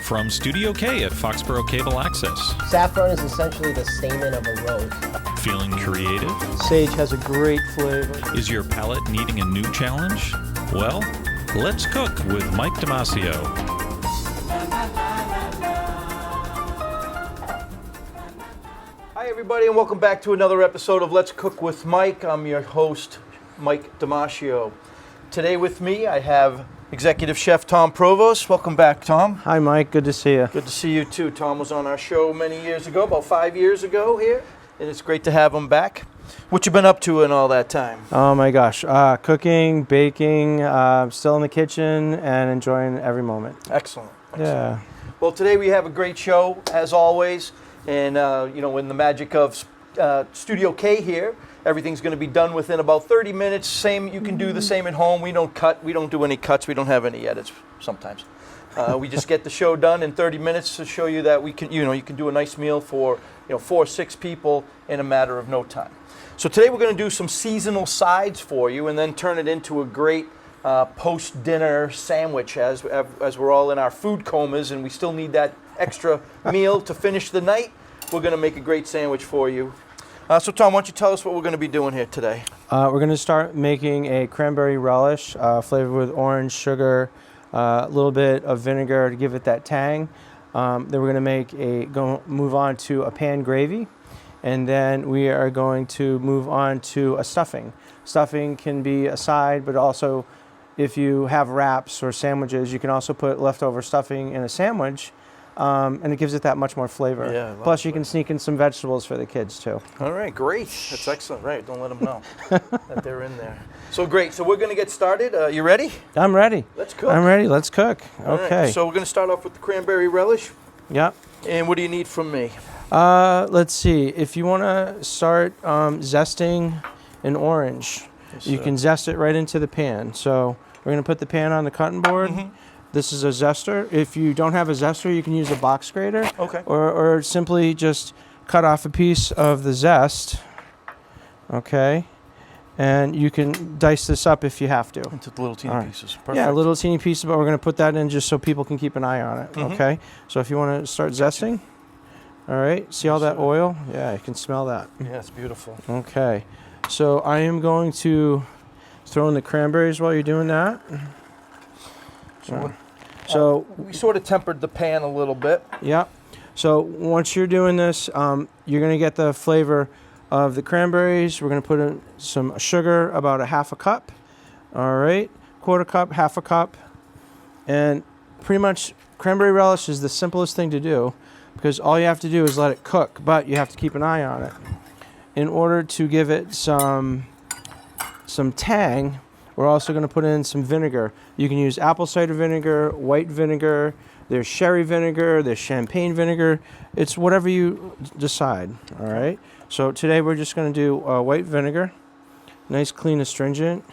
From Studio K at Foxboro Cable Access. Saffron is essentially the stamen of a rose. Feeling creative? Sage has a great flavor. Is your palate needing a new challenge? Well, let's cook with Mike DiMascio. Hi everybody and welcome back to another episode of Let's Cook with Mike. I'm your host, Mike DiMascio. Today with me I have Executive Chef Tom Provost. Welcome back, Tom. Hi, Mike. Good to see you. Good to see you too. Tom was on our show many years ago, about 5 years ago here, and it's great to have him back. What you been up to in all that time? Oh my gosh, cooking, baking, still in the kitchen and enjoying every moment. Excellent. Yeah. Well, today we have a great show as always, and in the magic of Studio K here, everything's going to be done within about 30 minutes. Same, you can do the same at home. We don't cut. We don't do any cuts. We don't have any edits sometimes. We just get the show done in 30 minutes to show you that we can, you can do a nice meal for 4 or 6 people in a matter of no time. So today we're going to do some seasonal sides for you, and then turn it into a great post-dinner sandwich as we're all in our food comas and we still need that extra meal to finish the night. We're going to make a great sandwich for you. So Tom, why don't you tell us what we're going to be doing here today? We're going to start making a cranberry relish flavored with orange, sugar, a little bit of vinegar to give it that tang. Then we're going to move on to a pan gravy, and then we are going to move on to a stuffing. Stuffing can be a side, but also if you have wraps or sandwiches, you can also put leftover stuffing in a sandwich. And it gives it that much more flavor. Yeah, plus, you can sneak in some vegetables for the kids, too. All right, great. That's excellent. Right, don't let them know that they're in there. So great. So we're going to get started. You ready? I'm ready. Let's cook. I'm ready. Let's cook. All Okay. Right. So we're going to start off with the cranberry relish. Yep. And what do you need from me? Let's see. If you want to start zesting an orange, you can zest it right into the pan. So we're going to put the pan on the cutting board. Mm-hmm. This is a zester. If you don't have a zester, you can use a box grater. Okay. Or simply just cut off a piece of the zest. Okay. And you can dice this up if you have to. Into little teeny pieces. Perfect. Yeah, little teeny pieces, but we're going to put that in just so people can keep an eye on it. Mm-hmm. Okay. So if you want to start zesting. All right. See all that oil? Yeah, you can smell that. Yeah, it's beautiful. Okay. So I am going to throw in the cranberries while you're doing that. So we sort of tempered the pan a little bit. Yeah. So once you're doing this, you're going to get the flavor of the cranberries. We're going to put in some sugar, about a half a cup. All right. Quarter cup, half a cup. And pretty much cranberry relish is the simplest thing to do because all you have to do is let it cook, but you have to keep an eye on it. In order to give it some tang, we're also going to put in some vinegar. You can use apple cider vinegar, white vinegar, there's sherry vinegar, there's champagne vinegar. It's whatever you decide, all right? So today we're just going to do white vinegar, nice, clean, astringent.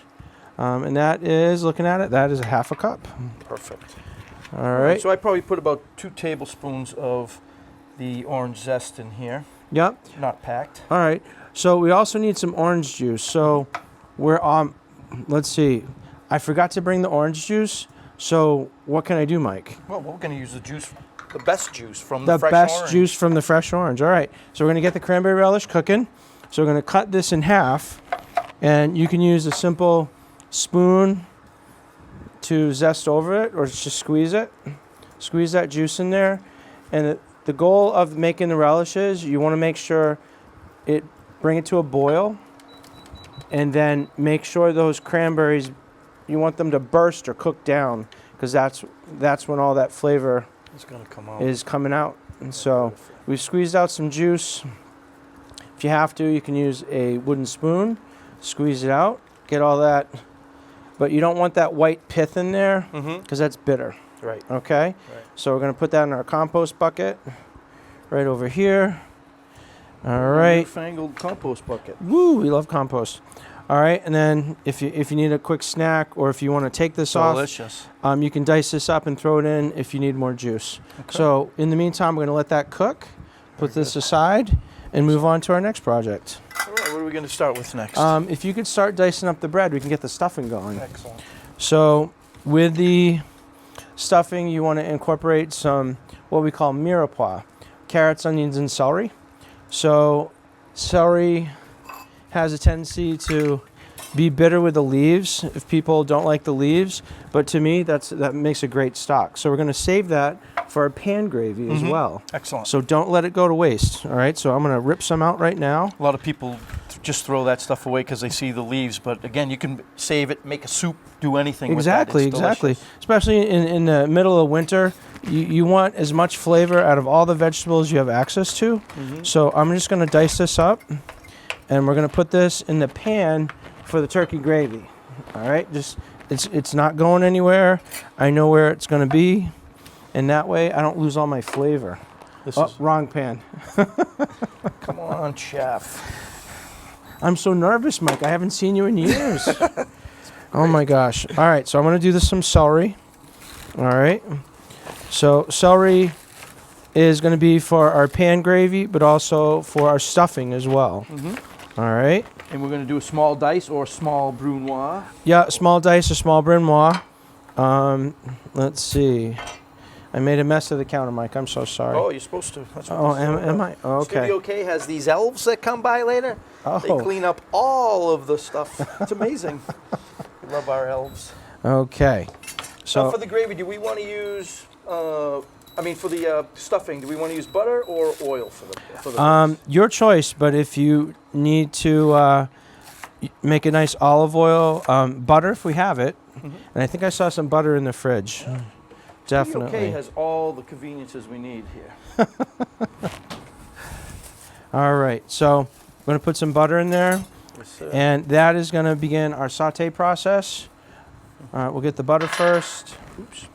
And that is, looking at it, that is a half a cup. Perfect. All right. So I probably put about 2 tablespoons of the orange zest in here. Yep. Not packed. All right. So we also need some orange juice. So we're let's see. I forgot to bring the orange juice. So what can I do, Mike? Well, we're going to use the best juice from the fresh best orange. Juice from the fresh orange. All right. So we're going to get the cranberry relish cooking. So we're going to cut this in half. And you can use a simple spoon to zest over it or just squeeze it. Squeeze that juice in there. And the goal of making the relish is you want to make sure bring it to a boil. And then make sure those cranberries, you want them to burst or cook down because that's when all that flavor is coming out. And so we've squeezed out some juice. If you have to, you can use a wooden spoon, squeeze it out, get all that. But you don't want that white pith in there because that's bitter. Right. Okay? Right. So we're going to put that in our compost bucket right over here. All right. Newfangled compost bucket. Woo, we love compost. All right, and then if you need a quick snack or if you want to take this Delicious. off, you can dice this up and throw it in if you need more juice. Okay. So in the meantime, we're going to let that cook, put this aside, and move on to our next project. All right, what are we going to start with next? If you could start dicing up the bread, we can get the stuffing going. Excellent. So with the stuffing, you want to incorporate some what we call mirepoix, carrots, onions, and celery. So celery has a tendency to be bitter with the leaves if people don't like the leaves, but to me that makes a great stock. So we're going to save that for our pan gravy as well. Excellent. So don't let it go to waste. All right, so I'm going to rip some out right now. A lot of people just throw that stuff away because they see the leaves, but again, you can save it, make a soup, do anything Exactly, with that. It's exactly. delicious. Especially in the middle of winter, you want as much flavor out of all the vegetables you have access to. So I'm just going to dice this up, and we're going to put this in the pan for the turkey gravy. All right, just it's not going anywhere. I know where it's going to be, and that way I don't lose all my flavor. Wrong pan. Come on, chef. I'm so nervous, Mike. I haven't seen you in years. Oh my gosh. All right, so I'm going to do some celery. All right. So celery is going to be for our pan gravy, but also for our stuffing as well. All right. And we're going to do a small dice or small brunoise. Yeah, small dice or small brunoise. Let's see. I made a mess of the counter, Mike. I'm so sorry. Oh, you're supposed to. That's what Oh, this is all am about. I? Oh, okay. Studio K has these elves that come by later. Oh. They clean up all of the stuff. It's amazing. We love our elves. Okay. So So for the gravy, do we want to use? For the stuffing, do we want to use butter or oil for the? your choice, but if you need to make a nice olive oil, butter if we have it, and I think I saw some butter in the fridge. Definitely. Studio K has all the conveniences we need here. All right, so I'm going to put some butter in there, Yes, sir. and that is going to begin our saute process. All right, we'll get the butter first. Oops.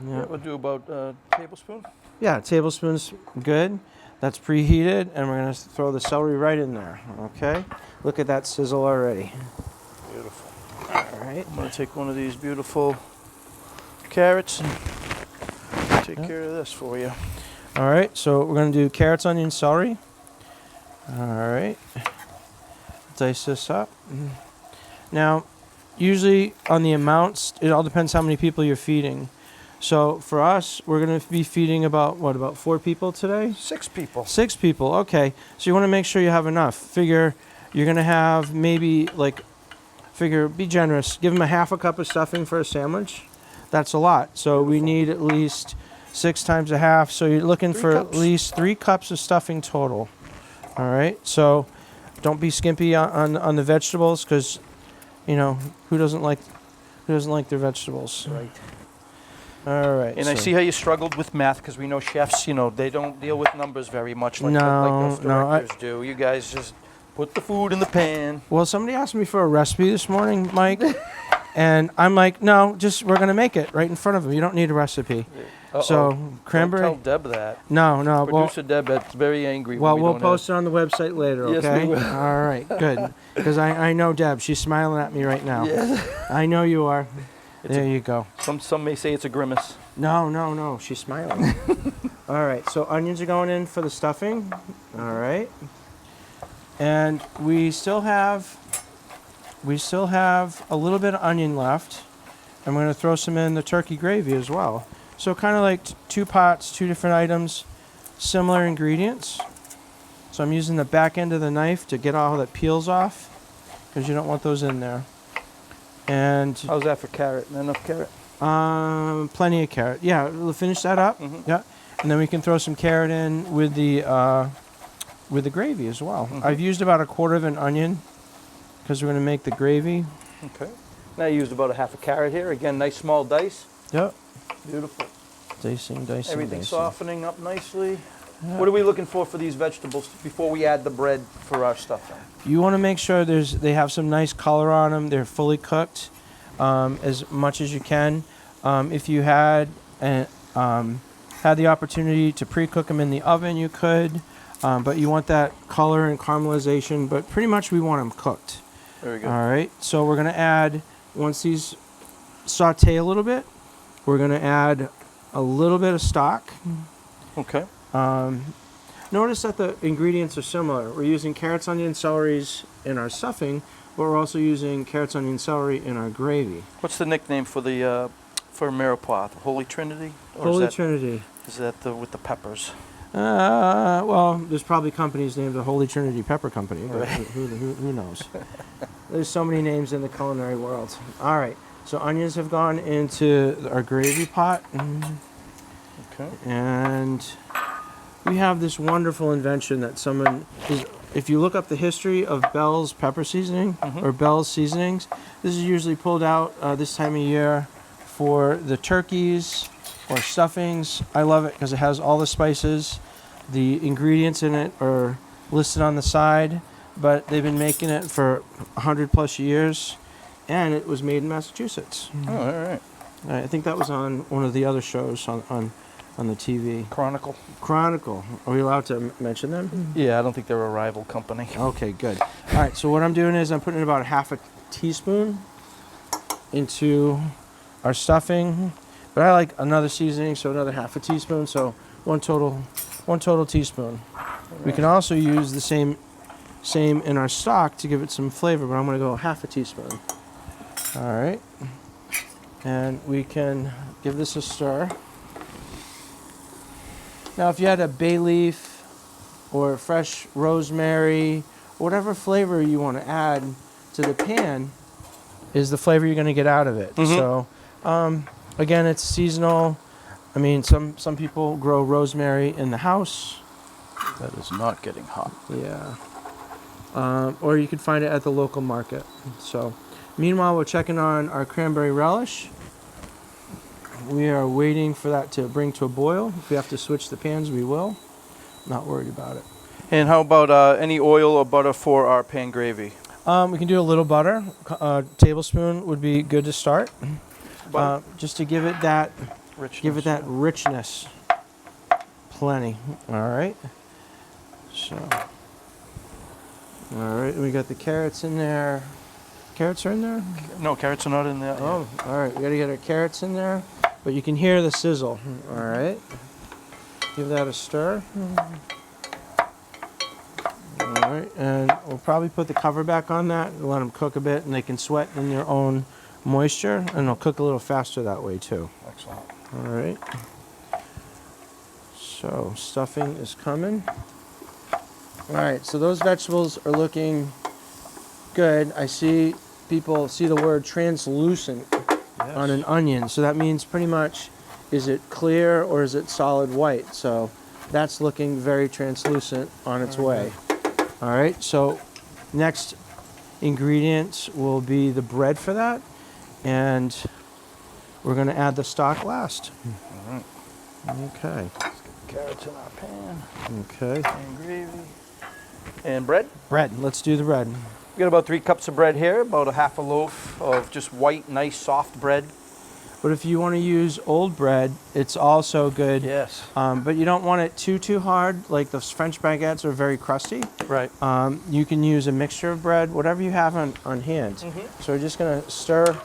Yeah, Yeah, we'll do about a tablespoon. yeah, tablespoon's good. That's preheated, and we're going to throw the celery right in there. Okay, look at that sizzle already. Beautiful. All right. I'm going to take one of these beautiful carrots and take care of this for you. All right, so we're going to do carrots, onions, celery. All right. Dice this up. Now, usually on the amounts, it all depends how many people you're feeding. So for us, we're going to be feeding about 4 people today? 6 people. 6 people, okay. So you want to make sure you have enough. Figure you're going to have maybe be generous. Give them a half a cup of stuffing for a sandwich. That's a lot. So we need at least 6 times a half. So you're looking 3 for cups. at least 3 cups of stuffing total. All right. So don't be skimpy on the vegetables, because who doesn't like their vegetables? Right. All right. And I so- see how you struggled with math, because we know chefs, they don't deal with numbers very much like us directors do. You guys just put the food in the pan. Well, somebody asked me for a recipe this morning, Mike, and I'm like, no, we're gonna make it right in front of them. You don't need a recipe. Uh-oh. So cranberry. Don't tell Deb that. No. Well, Producer Deb is very angry. well, when we'll don't post it on the website later. Yes, we Okay. will. All right. Good. Because I know Deb. She's smiling at me right now. Yes. I know you are. There you go. Some may say it's a grimace. No. She's smiling. All right. So onions are going in for the stuffing. All right. And we still have a little bit of onion left, and we're going to throw some in the turkey gravy as well. So kind of like 2 pots, 2 different items, similar ingredients. So I'm using the back end of the knife to get all that peels off, because you don't want those in there. And How's that for carrot? Not enough carrot? plenty of carrot. Yeah, we'll finish that up. Yeah, and then we can throw some carrot in with the gravy as well. I've used about 1/4 of an onion because we're going to make the gravy. Okay. Now you used about a half a carrot here. Again, nice small dice. Yep. Beautiful. Dicing. Everything's softening up nicely. Yeah. What are we looking for these vegetables before we add the bread for our stuffing? You want to make sure they have some nice color on them. They're fully cooked as much as you can. If you had the opportunity to pre-cook them in the oven, you could. But you want that color and caramelization. But pretty much we want them cooked. Very good. All right. So we're going to add, once these saute a little bit, we're going to add a little bit of stock. Okay. Notice that the ingredients are similar. We're using carrots, onions, celeries in our stuffing, but we're also using carrots, onions, celery in our gravy. What's the nickname for the for mirepoix? The Holy Trinity? Or Holy is that, Trinity. Is that with the peppers? Well, there's probably companies named the Holy Trinity Pepper Company, but Right. who knows? There's so many names in the culinary world. All right, so onions have gone into our gravy pot. Okay. And we have this wonderful invention that someone is. If you look up the history of Bell's pepper seasoning or Bell's seasonings, this is usually pulled out this time of year for the turkeys or stuffings. I love it because it has all the spices. The ingredients in it are listed on the side, but they've been making it for 100+ years, and it was made in Massachusetts. Oh, all right. I think that was on one of the other shows on the TV. Chronicle. Chronicle. Are we allowed to mention them? Yeah, I don't think they're a rival company. Okay, good. All right, so what I'm doing is I'm putting about a half a teaspoon into our stuffing, but I like another seasoning, so another half a teaspoon, so one total teaspoon. Right. We can also use the same in our stock to give it some flavor, but I'm going to go half a teaspoon. All right, and we can give this a stir. Now, if you had a bay leaf or fresh rosemary, whatever flavor you want to add to the pan is the flavor you're going to get out of it. So, again, it's seasonal. I mean, some people grow rosemary in the house. That is not getting hot. Yeah. Or you could find it at the local market. So, meanwhile, we're checking on our cranberry relish. We are waiting for that to bring to a boil. If we have to switch the pans, we will. Not worried about it. And how about any oil or butter for our pan gravy? We can do a little butter. A tablespoon would be good to start. Just to give it that richness. Plenty. All right. So. All right. We got the carrots in there. Carrots are in there? No, carrots are not in there. Oh, all right. We got to get our carrots in there. But you can hear the sizzle. All right. Give that a stir. All right. And we'll probably put the cover back on that and let them cook a bit, and they can sweat in their own moisture, and they'll cook a little faster that way too. Excellent. All right. So stuffing is coming. All right. So those vegetables are looking good. I see people see the word translucent on an onion, so that means pretty much, is it clear or is it solid white? So that's looking very translucent on its way. All right, so next ingredients will be the bread for that, and we're going to add the stock last. All right. Okay. Let's get the carrots in our pan. Okay. And gravy. And bread? Bread. Let's do the bread. We got about 3 cups of bread here, about a half a loaf of just white, nice, soft bread. But if you want to use old bread, it's also good. Yes. But you don't want it too hard. Like those French baguettes are very crusty. Right. You can use a mixture of bread, whatever you have on hand. So we're just going to stir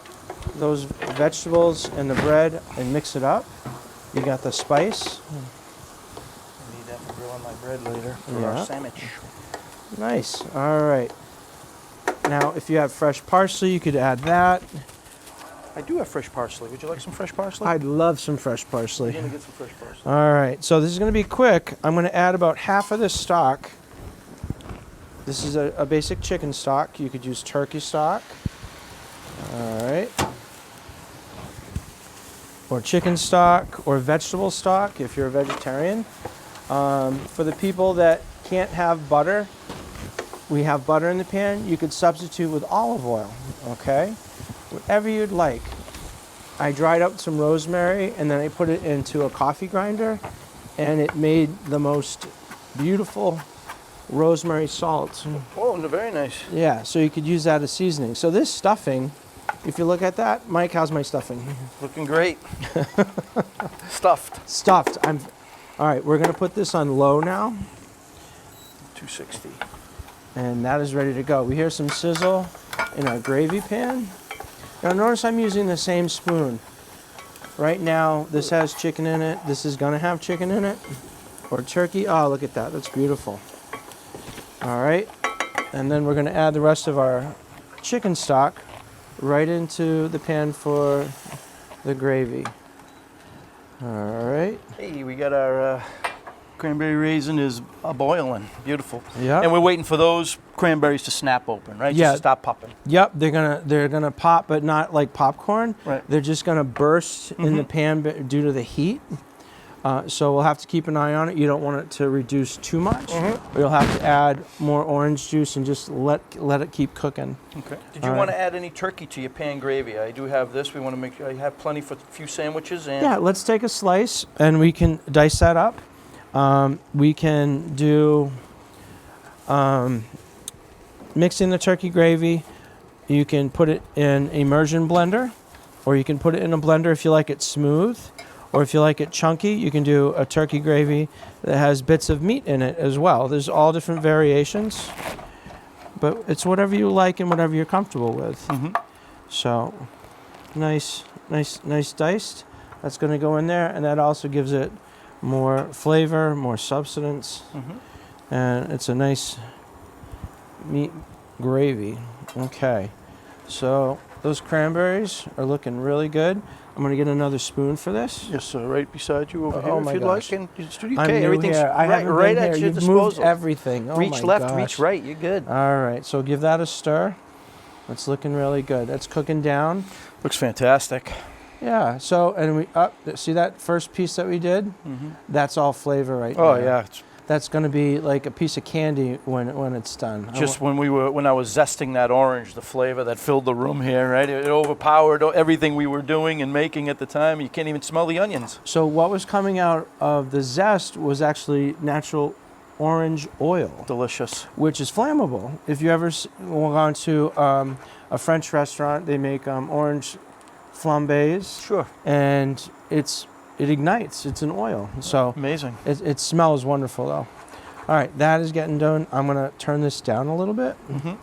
those vegetables and the bread and mix it up. You got the spice. I need that for grilling my bread later for Yeah. our sandwich. Nice. All right. Now, if you have fresh parsley, you could add that. I do have fresh parsley. Would you like some fresh parsley? I'd love some fresh parsley. I'm going to get some fresh parsley. All right. So this is going to be quick. I'm going to add about half of this stock. This is a basic chicken stock. You could use turkey stock. All right. Or chicken stock or vegetable stock if you're a vegetarian. For the people that can't have butter, we have butter in the pan. You could substitute with olive oil, okay? Whatever you'd like. I dried up some rosemary and then I put it into a coffee grinder, and it made the most beautiful rosemary salt. Oh, very nice. Yeah, so you could use that as seasoning. So this stuffing, if you look at that, Mike, how's my stuffing? Looking great. Stuffed. Stuffed. All right, we're gonna put this on low now. 260. And that is ready to go. We hear some sizzle in our gravy pan. Now notice I'm using the same spoon. Right now, this has chicken in it. This is gonna have chicken in it. Or turkey. Oh, look at that, that's beautiful. All right, and then we're gonna add the rest of our chicken stock right into the pan for the gravy. All right. Hey, we got our cranberry raisin is boiling. Beautiful. Yeah. And we're waiting for those cranberries to snap open, right? Yeah. Just to stop popping. Yep, they're gonna pop, but not like popcorn. Right. They're just gonna burst in the pan due to the heat. So we'll have to keep an eye on it. You don't want it to reduce too much. You'll have to add more orange juice and just let it keep cooking. Okay. Did you want to add any turkey to your pan gravy? I do have this. We want to make sure you have plenty for a few sandwiches. And Yeah, let's take a slice and we can dice that up. We can do mixing the turkey gravy. You can put it in immersion blender, or you can put it in a blender if you like it smooth. Or if you like it chunky, you can do a turkey gravy that has bits of meat in it as well. There's all different variations, but it's whatever you like and whatever you're comfortable with. So, nice diced. That's going to go in there, and that also gives it more flavor, more substance, and it's a nice meat gravy. Okay, so those cranberries are looking really good. I'm going to get another spoon for this. Yes, sir. Right beside you over here, Oh if my you'd gosh. like. And Studio I'm K, new everything's here. I haven't right been at here. your You've moved disposal. everything. Oh Reach my left, gosh. reach right. You're good. All right, so give that a stir. It's looking really good. That's cooking down. Looks fantastic. Yeah. So and we see that first piece that we did. That's all flavor right Oh there. yeah. It's That's going to be like a piece of candy when it's done. just when I was zesting that orange, the flavor that filled the room here, right? It overpowered everything we were doing and making at the time. You can't even smell the onions. So what was coming out of the zest was actually natural orange oil, Delicious. which is flammable. If you ever gone to a French restaurant, they make orange flambés. Sure. And it ignites. It's an oil. So Amazing. it smells wonderful though. All right, that is getting done. I'm gonna turn this down a little bit. You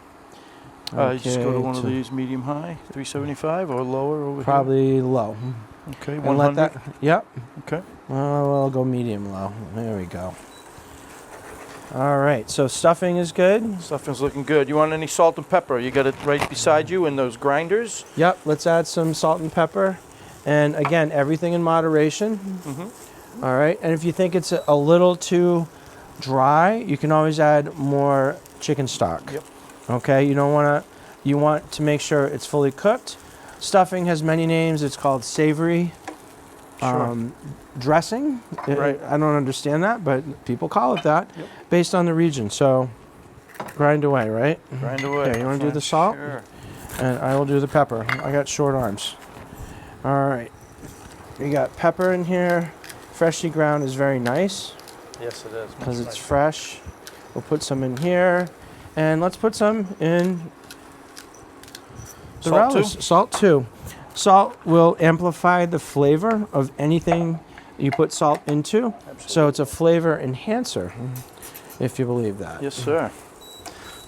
just go to one of these medium high, 375 or lower over Probably low. here. Okay, And let 100. that. Yep. Okay. Well, I'll go medium low. There we go. All right. So stuffing is good. Stuffing's looking good. You want any salt and pepper? You got it right beside you in those grinders. Yep. Let's add some salt and pepper, and again, everything in moderation. All right. And if you think it's a little too dry, you can always add more chicken stock. Yep. Okay. You want to make sure it's fully cooked. Stuffing has many names. It's called savory dressing. Right. I don't understand that, but people call it that Yep. based on the region. So grind away, right? Grind away. Okay, you want to do the salt? Sure. And I will do the pepper. I got short arms. All right. We got pepper in here. Freshly ground is very nice Yes, it is. because Much it's nicer. fresh. We'll put some in here. And let's put some in the Salt too? relish. Salt too. Salt will amplify the flavor of anything you put salt into. So it's a flavor enhancer, if you believe that. Yes, sir.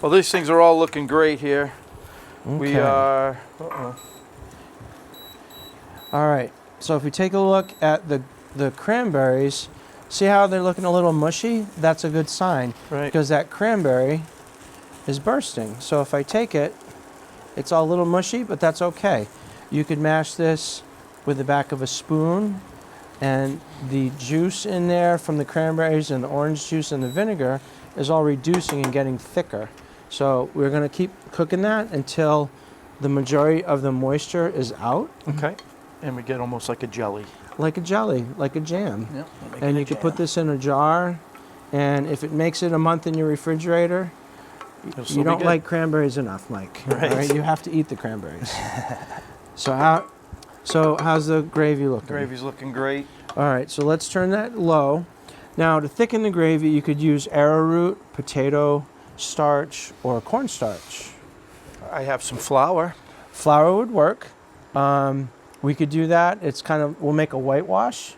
Well, these things are all looking great here. We Okay. are. All right. So if we take a look at the cranberries, see how they're looking a little mushy? That's a good sign Right. because that cranberry is bursting. So if I take it, it's all a little mushy, but that's okay. You could mash this with the back of a spoon, and the juice in there from the cranberries and the orange juice and the vinegar is all reducing and getting thicker. So we're going to keep cooking that until the majority of the moisture is out, Okay. And we get almost like a jelly. like a jelly, like a jam. Yep. And you can put this in a jar, and if it makes it a month in your refrigerator, you don't like cranberries enough, Mike. Right. All right? You have to eat the cranberries. So how's the gravy looking? Gravy's looking great. All right, so let's turn that low. Now to thicken the gravy, you could use arrowroot, potato starch, or cornstarch. I have some flour. Flour would work. We could do that. We'll make a whitewash,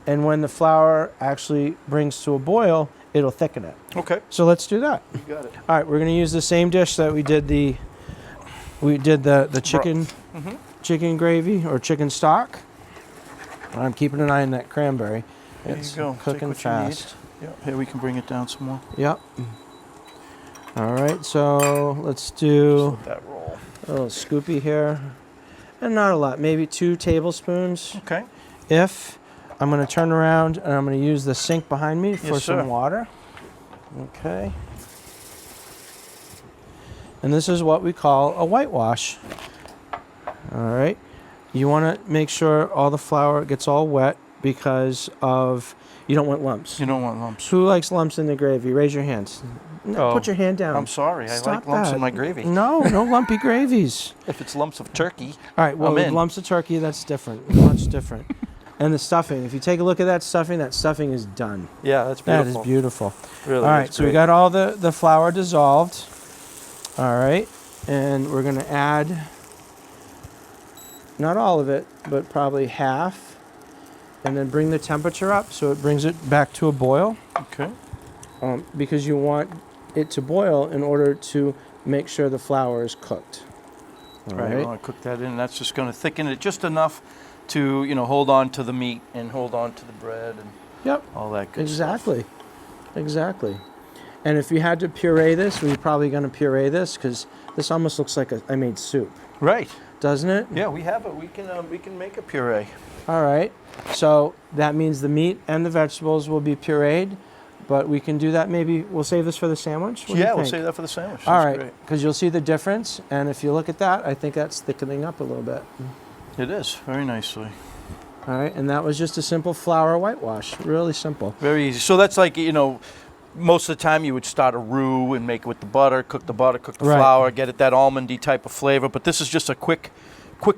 and when the flour actually brings to a boil, it'll thicken it. Okay. So let's do that. You got it. All right, we're going to use the same dish that we did the chicken gravy or chicken stock. I'm keeping an eye on that cranberry. There It's you go. Take cooking what you fast. need. Yep. Here we can bring it down some more. Yep. All right, so let's do Let that roll. a little scoopy here. And not a lot, maybe 2 tablespoons. Okay. If I'm going to turn around and I'm going to use the sink behind me for Yes, sir. some water. Okay. And this is what we call a whitewash. All right. You want to make sure all the flour gets all wet because of you don't want lumps. You don't want lumps. Who likes lumps in the gravy? Raise your hands. No, Oh, put your hand down. I'm sorry. I Stop like lumps that. in my gravy. No, no lumpy gravies. If it's lumps of turkey. All right, well, I'm with in. lumps of turkey, that's different. Much different. And the stuffing. If you take a look at that stuffing is done. Yeah, that's That beautiful. is beautiful. Really, All right, that's so we great. got all the flour dissolved. All right, and we're going to add, not all of it, but probably half. And then bring the temperature up so it brings it back to a boil. Okay. Because you want it to boil in order to make sure the flour is cooked. All Right. I right. want to cook that in. That's just going to thicken it just enough to, hold on to the meat and hold on to the bread and Yep. all that good stuff. Exactly. And if you had to puree this, we're probably going to puree this because this almost looks like I made soup, Right. doesn't it? Yeah, we have it. We can make a puree. All right. So that means the meat and the vegetables will be pureed, but we can do that. Maybe we'll save this for the sandwich. What do you Yeah, we'll think? save that for the sandwich. All That's right, great. because you'll see the difference. And if you look at that, I think that's thickening up a little bit. It is very nicely. All right, and that was just a simple flour whitewash. Really simple. Very easy. So that's like, most of the time you would start a roux and make it with the butter, cook the Right. flour, get it that almondy type of flavor. But this is just a quick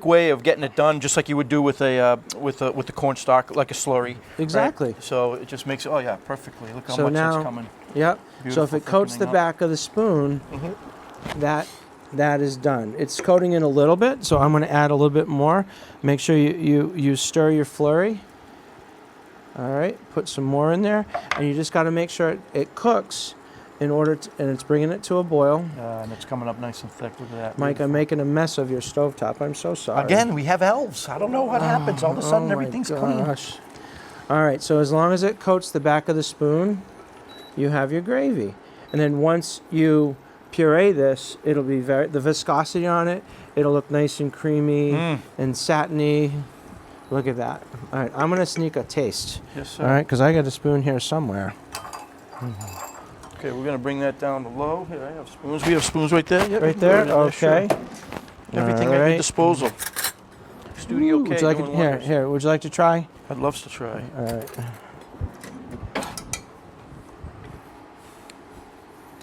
way of getting it done, just like you would do with the cornstarch, like a slurry. Exactly. Right? So it just makes it. Oh yeah, perfectly. Look how So much now- it's coming. Yep. So Beautiful if it coats the thickening up. back of the spoon, Mhm. that is done. It's coating in a little bit, so I'm going to add a little bit more. Make sure you stir your flurry. All right, put some more in there, and you just got to make sure it cooks in order to, and it's bringing it to a boil. And it's coming up nice and thick. Look at that. Mike, I'm Beautiful. making a mess of your stovetop. I'm so sorry. Again, we have elves. I don't know what happens. All of a sudden, Oh my everything's clean. gosh. All right, so as long as it coats the back of the spoon, you have your gravy. And then once you puree this, it'll be the viscosity on it, it'll look nice and creamy and satiny. Look at that. All right, I'm going to sneak a taste. Yes, sir. All right, because I got a spoon here somewhere. Okay, we're gonna bring that down to low. Here, I have spoons. We have spoons right there. Yep, Right you can throw there? it in sure. Okay. Everything All at your right. disposal. Studio Ooh, K. would you like doing it? Here, wonders. here. Would you like to try? I'd love to try. All right.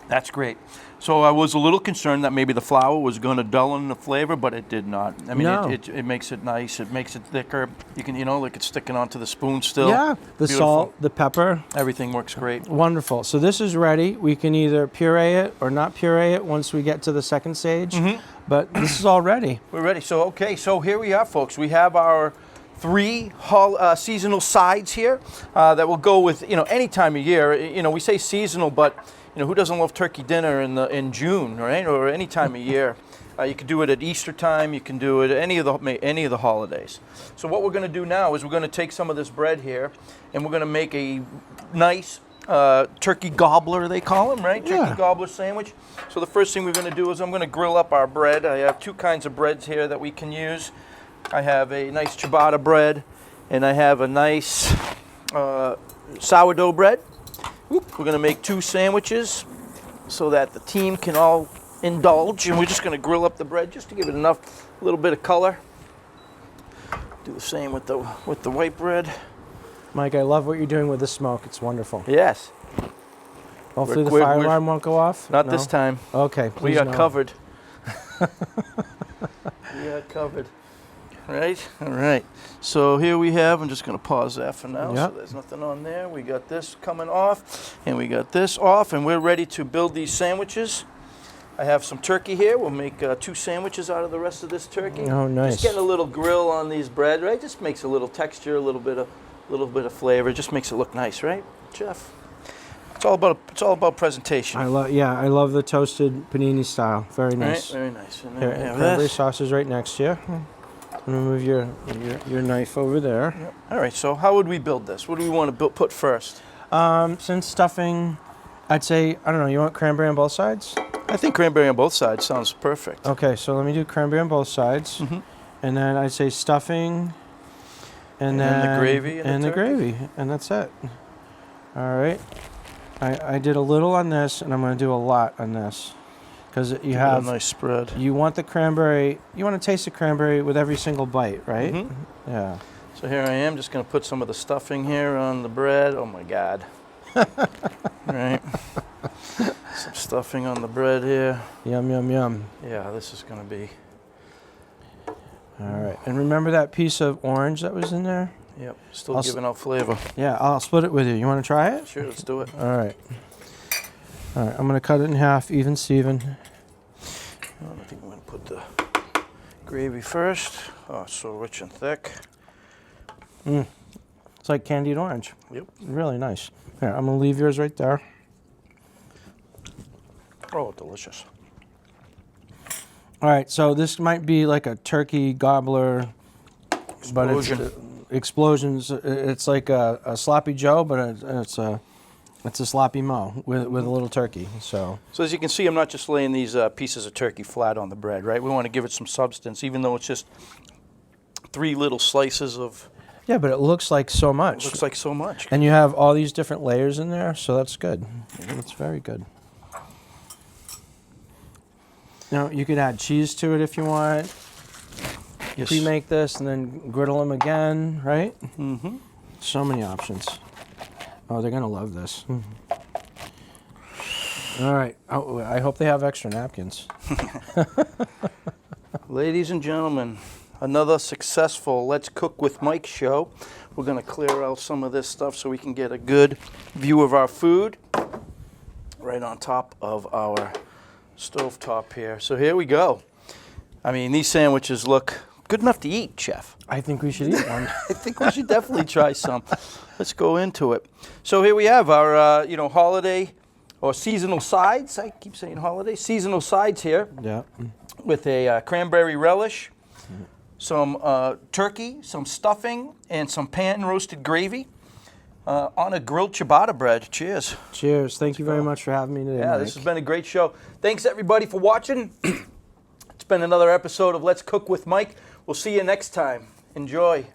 That's great. So I was a little concerned that maybe the flour was going to dull the flavor, but it did not. I mean, No. it makes it nice. It makes it thicker. You can, like it's sticking onto the spoon still. Yeah, the Beautiful. salt, the pepper. Everything works great. Wonderful. So this is ready. We can either puree it or not puree it once we get to the second stage. But this is all ready. We're ready. So so here we are, folks. We have our 3 seasonal sides here that will go with any time of year. We say seasonal, but who doesn't love turkey dinner in June, right, or any time of year? You can do it at Easter time. You can do it at any of the holidays. So what we're going to do now is we're going to take some of this bread here, and we're going to make a nice turkey gobbler, they call them, right? Yeah. Turkey gobbler sandwich. So the first thing we're going to do is I'm going to grill up our bread. I have 2 kinds of breads here that we can use. I have a nice ciabatta bread, and I have a nice sourdough bread. We're going to make 2 sandwiches so that the team can all indulge, and we're just going to grill up the bread just to give it a little bit of color. Do the same with the white bread. Mike, I love what you're doing with the smoke. It's wonderful. Yes. Hopefully the we're- fire we're- alarm won't go off. Not No? this time. Okay, We please are no. covered. We are covered. Right? All right. So here we have, I'm just going to pause that for now. Yep. So there's nothing on there. We got this coming off, and we got this off, and we're ready to build these sandwiches. I have some turkey here. We'll make 2 sandwiches out of the rest of this turkey. Oh, nice. Just getting a little grill on these bread, right? Just makes a little texture, a little bit of flavor. Just makes it look nice, right, Jeff? It's all about presentation. I love the toasted panini style. Very nice. Right? Very nice. And Here, then we have cranberry this. sauce is right next to you. I'm gonna move your knife over there. Yep. All right. So how would we build this? What do we want to put first? Since stuffing, I'd say, I don't know, you want cranberry on both sides? I think cranberry on both sides sounds perfect. Okay, so let me do cranberry on both sides. and then I'd say stuffing, And then the gravy and the the turkey. gravy, and that's it. All right. I did a little on this, and I'm going to do a lot on this, because you have a nice spread. You want the cranberry. You want to taste the cranberry with every single bite, right? Mm-hmm. Yeah. So here I am, just going to put some of the stuffing here on the bread. Oh my God. Right. Some stuffing on the bread here. Yum, yum, yum. Yeah, this is going to be. All right. And remember that piece of orange that was in there? Yep, still giving out flavor. Yeah, I'll split it with you. You want to try it? Sure, let's do it. All right. All right, I'm going to cut it in half, even Steven. I think I'm going to put the gravy first. Oh, it's so rich and thick. It's like candied orange. Yep. Really nice. Here, I'm going to leave yours right there. Oh, delicious. All right, so this might be like a turkey gobbler, but it's explosions. It's like a sloppy Joe, but it's a sloppy Mo with a little turkey. So as you can see, I'm not just laying these pieces of turkey flat on the bread, right? We want to give it some substance, even though it's just 3 little slices of. yeah, but it looks like so much. It looks like so much. And you have all these different layers in there, so that's good. That's very good. Now, you could add cheese to it if you want. Yes. Pre-make this and then griddle them again, right? Mm-hmm. So many options. Oh, they're going to love this. All right. Oh, I hope they have extra napkins. Ladies and gentlemen, another successful Let's Cook with Mike show. We're going to clear out some of this stuff so we can get a good view of our food right on top of our stovetop here. So here we go. I mean, these sandwiches look good enough to eat, Chef. I think we should eat one. I think we should definitely try some. Let's go into it. So here we have our, holiday or seasonal sides. I keep saying holiday. Seasonal sides here Yeah. with a cranberry relish, some turkey, some stuffing, and some pan-roasted gravy on a grilled ciabatta bread. Cheers. Cheers. Thank you very much for having me today, Yeah, Mike. this has been a great show. Thanks, everybody, for watching. It's been another episode of Let's Cook with Mike. We'll see you next time. Enjoy.